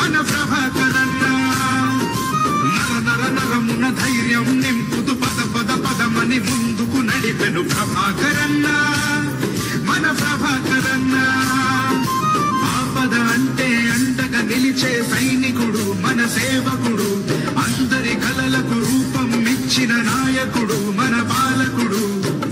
మన ప్రభాకరన్న నర నర నరమున ధైర్యం నింపుతూ పద పద పదమని ముందుకు నడిపెను ప్రభాకరన్న మన ప్రభాకరన్న ఆపద అంటే అండగా నిలిచే సైనికుడు మన సేవకుడు అందరి కలలకు రూపం ఇచ్చిన నాయకుడు మన పాలకుడు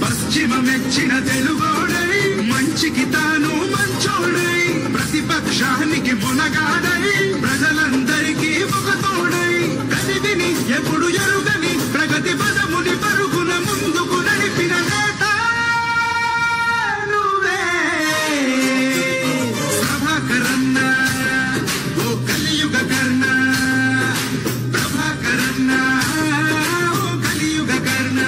పశ్చిమ మెచ్చిన తెలుగోడై మంచికి తాను మంచోడై ప్రతిపక్షానికి మునగాడై ప్రజలందరికీ ఒకతోడై కలివిని ఎప్పుడు ఎరుగని ప్రగతి పదముని పరుగున ముందుకు నడిపిన నేత నువ్వే ప్రభాకరన్న ఓ కలియుగ కర్ణ ప్రభాకరన్న ఓ కలియుగ కర్ణ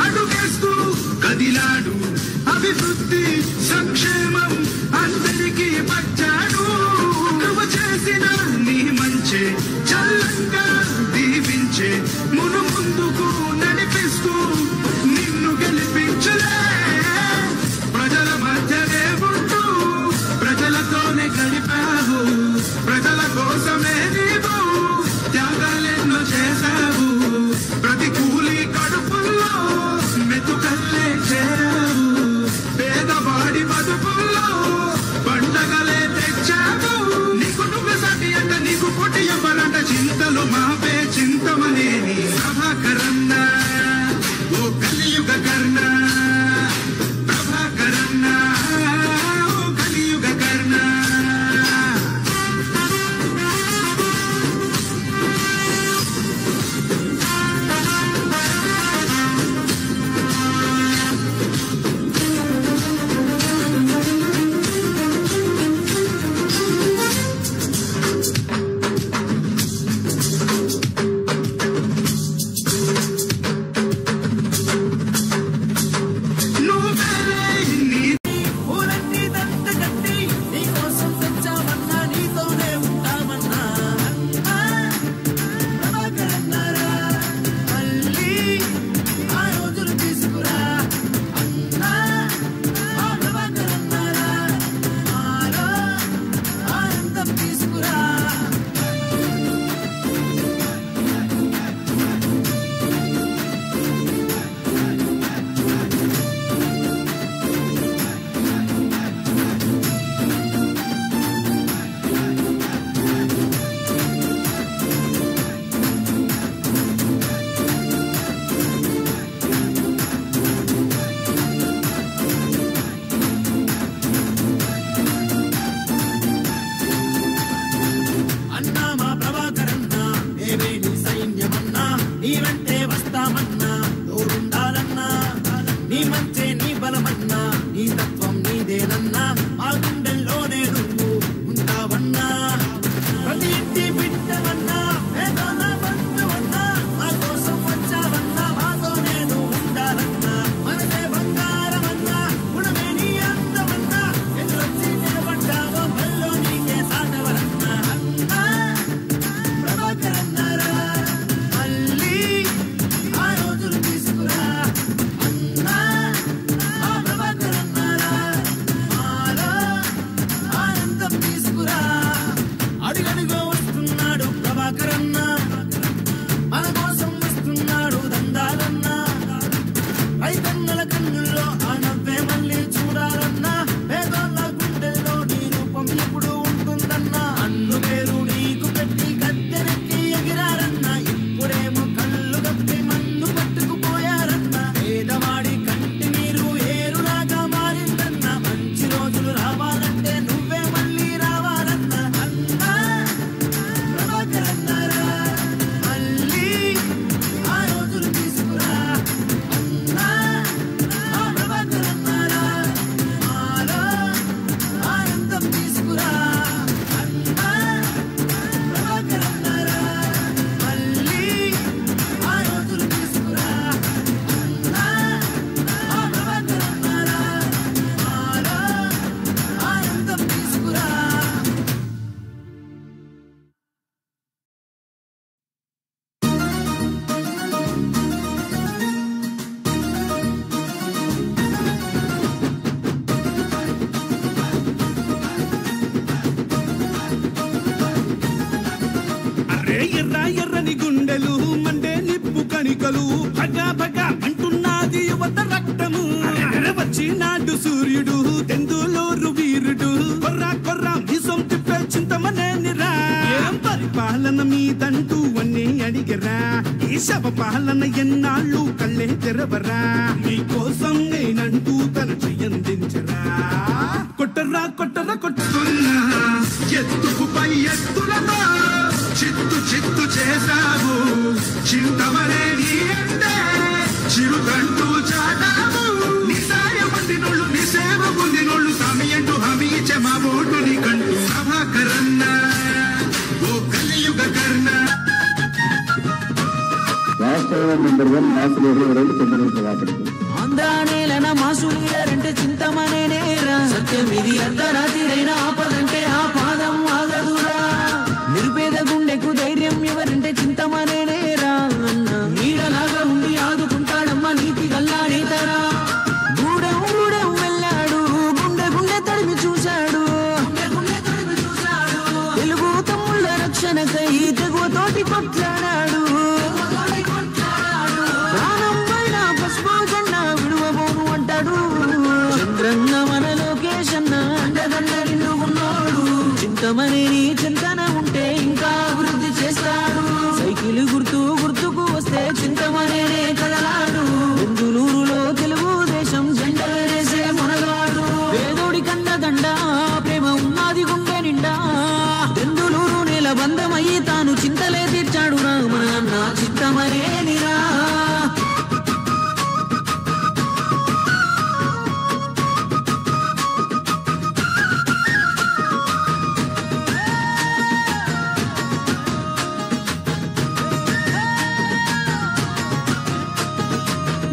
అడుగేస్తూ కదిలాడు అభివృద్ధి సంక్షేమం అందరికీ వచ్చాడు నువ్వు చేసిన నీ మంచే చల్లంగా దీవించే మును ముందుకు నడిపిస్తూ నిన్ను గెలిపించలే ప్రజల మధ్యనే ఉంటూ ప్రజలతోనే గడిపావు ప్రజల కోసమే నీవు త్యాగాలెన్నో చేశావు ప్రతి కూలి కడుపుల్లో మెతుకల్లే చేరావు పేదవాడి బతుకుల్లో పండగలే తెచ్చావు నీకు నువ్వు సటి అంట నీకు పొట్టి ఇవ్వాలంట చింతలు మాపే చింతమనేని ప్రభాకరన్న ఓ కలియుగ కర్ణ ప్రభాకరన్న ఓ కలియుగ కర్ణ ఎర్ర ఎర్రని గుండెలు మండే నిప్పు కణికలు భగా భగా అంటున్నది యువత రక్తము వచ్చినాడు సూర్యుడు తెందులూరు వీరుడు కొర్రా కొర్రా మీసం తిప్పే చింతమనేనిరా ఏం పరిపాలన మీదంటూ అన్నీ అడిగరా ఈ శవ పాలన ఎన్నాళ్ళు కళ్ళే తెరవరా మీకోసం నేనంటూ తన చెయ్యందించరా కొట్టరా కొట్టరా కొట్టుకున్నా ఎత్తుకు పై ఎత్తులతో చిత్తు చిత్తు చేశావు చింతమనేని అంటే చిరుకంటూ చాటావు నిసాయం పొందినోళ్ళు నిసేవ పొందినోళ్ళు సమయంటూ హామీ ఇచ్చే మా ఓటు నీకంటూ ప్రభాకరన్న ఓ కలియుగ కర్ణ ఆంధ్ర నేలన మాసు లీడరంటే చింతమనేనేరా సత్యం ఇది అర్ధరాత్రిరైనా ఆపదంటే ఆ పాదం ఆగదురా నిరుపేద గుండెకు ధైర్యం ఎవరంటే చింతమనేనేరా అన్న నీడలాగా ఉండి ఆదుకుంటాడమ్మ నీతి గల్లాడేతరా గూడెం గూడెం వెళ్ళాడు గుండె గుండె తడిమి చూశాడు తెలుగు తమ్ముళ్ళ రక్షణకై తెగువతోటి కొట్లాడాడు ప్రాణం పైన పసుపు జెండా విడువబోను అంటాడు చంద్రన్న మన లోకేశన్న అండదండ నిండుకున్నాడు చింతమనేని చింతన ఉంటే ఇంకా అభివృద్ధి చేస్తాడు సైకిల్ గుర్తుకు వస్తే చింతమనేనే కదలాడు బెంగుళూరులో తెలుగుదేశం జెండా వేసే మనగాడు పేదోడి కండదండ ప్రేమ ఉన్నది గుండె నిండా బెంగుళూరు నేల బంధమయ్యి తాను చింతలే తీర్చాడు రా మన అన్న చింతమనేనిరా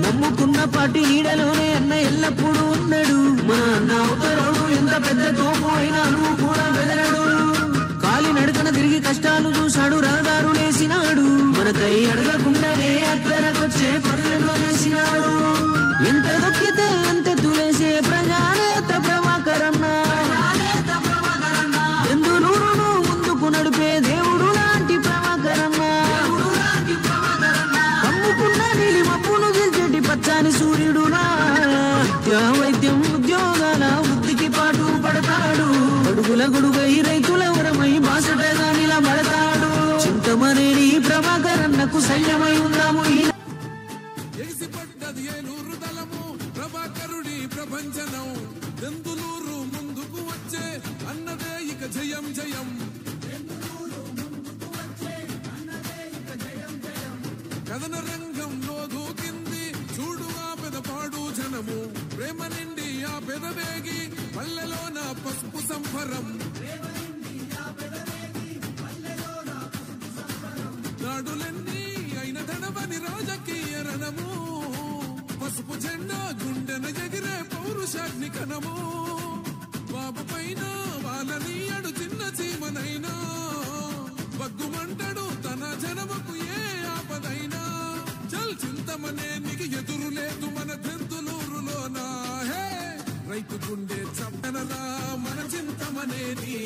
నమ్ముకున్న పార్టీ నీడలోనే అన్న ఎల్లప్పుడూ ఉన్నాడు మా అన్న అవతరోడు ఎంత పెద్ద తోపు అయినా నువ్వు కూడా బెదరడు కాలి నడకన తిరిగి కష్టాలు చూశాడు రహదారులేసినాడు మనకై అడగకుండానే అక్కడకొచ్చే పనులను వేసినాడు ఎంత దొక్కితే అంత తులేసే ప్రజానేత ప్రభాకరన్న బెంగుళూరును ముందుకు నడిపే దేవుడు లాంటి ప్రభాకరన్న కమ్ముకున్న నీలి మప్పును గెలిచేటి పచ్చని సూర్యుడునా విద్యా వైద్యం ఉద్యోగాల వృద్ధికి పాటు పడతాడు అడుగుల గొడుగై రైతుల వరమై బాసటగా నిలబడతాడు చింతమనేని ప్రభాకరన్నకు సైన్యమై ఉందాము ఎగిసిపడ్డది ఏలూరు దళము ప్రభాకరుడి ప్రపంచనం బెంగుళూరు ముందుకు వచ్చే అన్నదే ఇక జయం జయం కథన రంగంలో దూకింది చూడుగా పెదపాడు జనము ప్రేమ నిండి ఆ పెదవేగి పల్లెలోన పసుపు సంభరం నాడులన్నీ అయిన తడవని రాజకీయ రణము పసుపు జెండా గుండెన ఎగిరే పౌరుషాగ్ని కనము బాబు పైన వాళ్ళని అడు చిన్న చీమనైనా బగ్గుమంటడు తన జనముకు ఏ ఆపదైనా చల్ చింతమనేనికి ఎదురు లేదు మన బెంగుళూరులోనా హే రైతు గుండె చప్పనరా మన చింతమనేని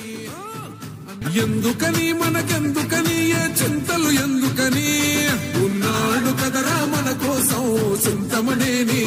ఎందుకని మనకెందుకని ఏ చింతలు ఎందుకని ఉన్నాడు కదరా మన కోసం చింతమనేని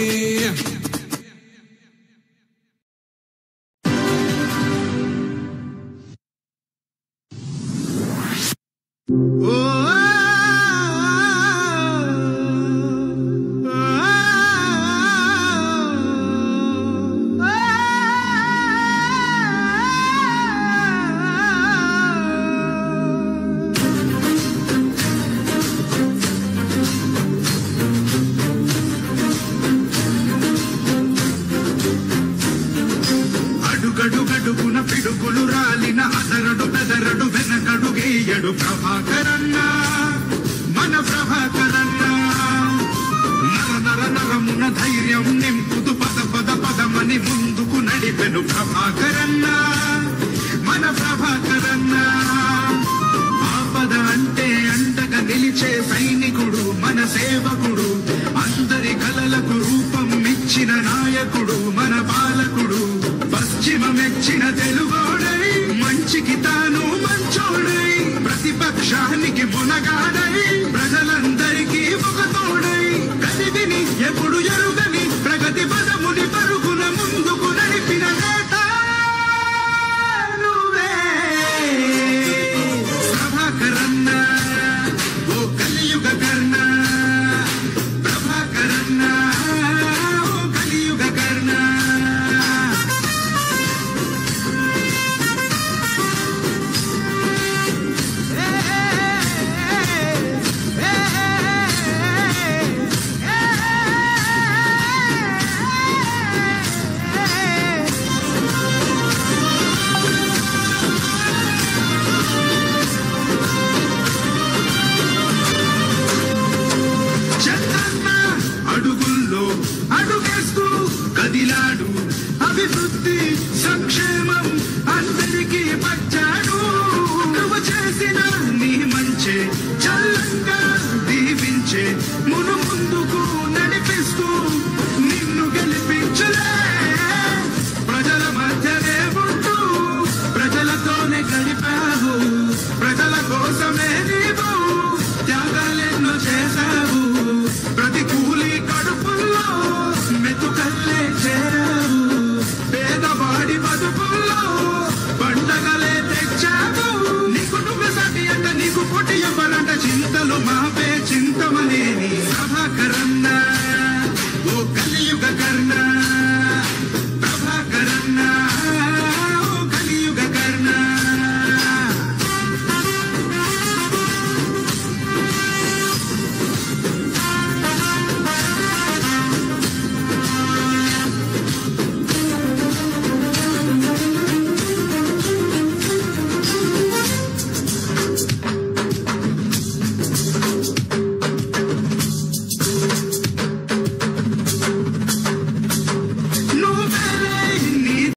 అడుగడుగడుగున పిడుగులు రాలిన అదరడు బెదరడు వెనకడు గేయడు ప్రభాకరన్న మన ప్రభాకరన్న నర నర నరమున ధైర్యం నింపుతూ పద పద పదమని ముందుకు నడిపెను ప్రభాకరన్న మన ప్రభాకరన్న ఆపద అంటే అండగా నిలిచే సైనికుడు మన సేవకుడు అందరి కలలకు రూపం ఇచ్చిన నాయకుడు మన పాలకుడు పశ్చిమ మెచ్చిన తెలుగోడై మంచికి తాను మంచోడై ప్రతిపక్షానికి చింతలు మాపే చింతమనేని ప్రభాకరన్న ఓ కలియుగ కర్ణ